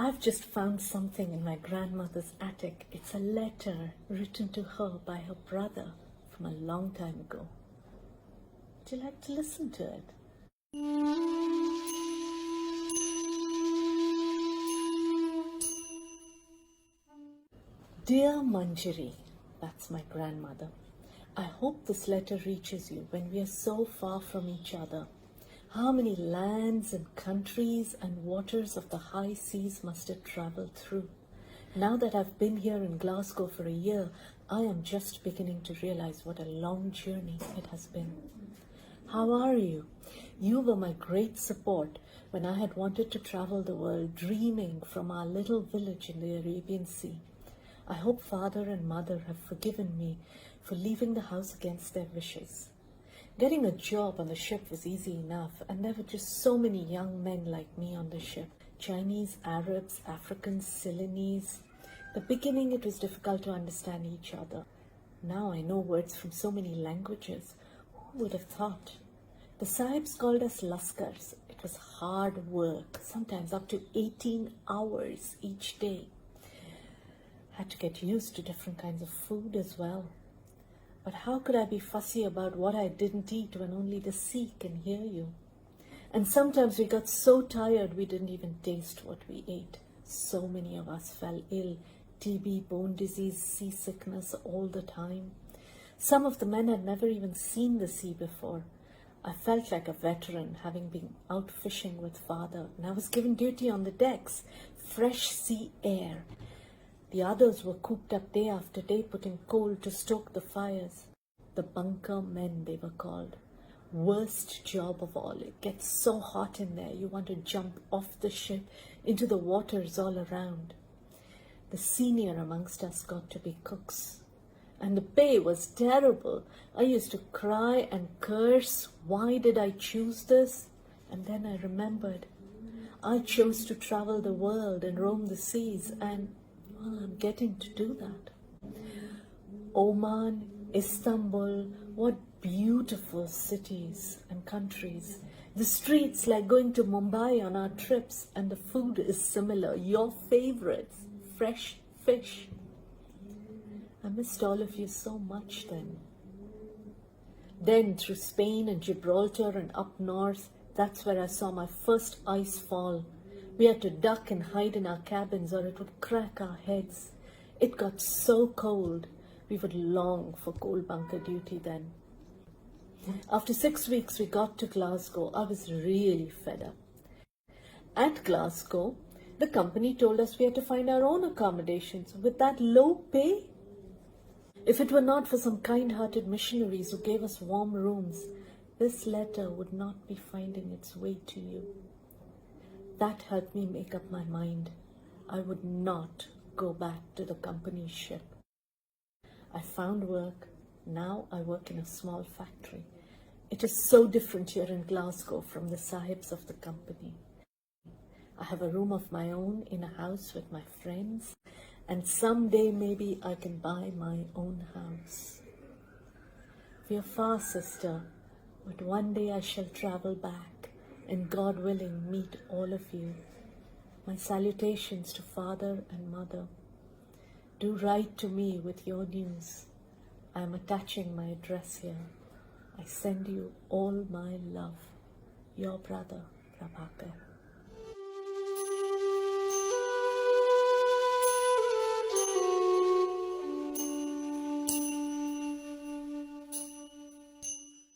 I've just found something in my grandmother's attic. It's a letter written to her by her brother from a long time ago. Would you like to listen to it? Dear Manjari, that's my grandmother. I hope this letter reaches you when we are so far from each other. How many lands and countries and waters of the high seas must have travelled through. Now that I've been here in Glasgow for a year, I am just beginning to realize what a long journey it has been. How are you? You were my great support when I had wanted to travel the world, dreaming from our little village in the Arabian Sea. I hope father and mother have forgiven me for leaving the house against their wishes. Getting a job on the ship was easy enough, and there were just so many young men like me on the ship. Chinese, Arabs, Africans, Ceylonese. The beginning it was difficult to understand each other. Now I know words from so many languages. Who would have thought? The Sahibs called us Lascars. It was hard work, sometimes up to 18 hours each day. Had to get used to different kinds of food as well. But how could I be fussy about what I didn't eat when only the sea can hear you? And sometimes we got so tired we didn't even taste what we ate. So many of us fell ill, TB, bone disease, seasickness all the time. Some of the men had never even seen the sea before. I felt like a veteran, having been out fishing with father, and I was given duty on the decks, fresh sea air. The others were cooped up day after day, putting coal to stoke the fires. The bunker men, they were called. Worst job of all. It gets so hot in there, you want to jump off the ship into the waters all around. The senior amongst us got to be cooks. And the pay was terrible. I used to cry and curse. Why did I choose this? And then I remembered. I chose to travel the world and roam the seas, and well, I'm getting to do that. Oman, Istanbul, what beautiful cities and countries. The streets like going to Mumbai on our trips, and the food is similar. Your favorites, fresh fish. I missed all of you so much then. Then through Spain and Gibraltar and up north, that's where I saw my first ice fall. We had to duck and hide in our cabins or it would crack our heads. It got so cold, we would long for coal bunker duty then. After 6 weeks, we got to Glasgow. I was really fed up. At Glasgow, the company told us we had to find our own accommodations with that low pay. If it were not for some kind-hearted missionaries who gave us warm rooms, this letter would not be finding its way to you. That helped me make up my mind. I would not go back to the company's ship. I found work. Now I work in a small factory. It is so different here in Glasgow from the sahibs of the company. I have a room of my own in a house with my friends, and someday maybe I can buy my own house. We are far, sister, but one day I shall travel back, and God willing, meet all of you. My salutations to father and mother. Do write to me with your news. I am attaching my address here. I send you all my love. Your brother, Prabhakar.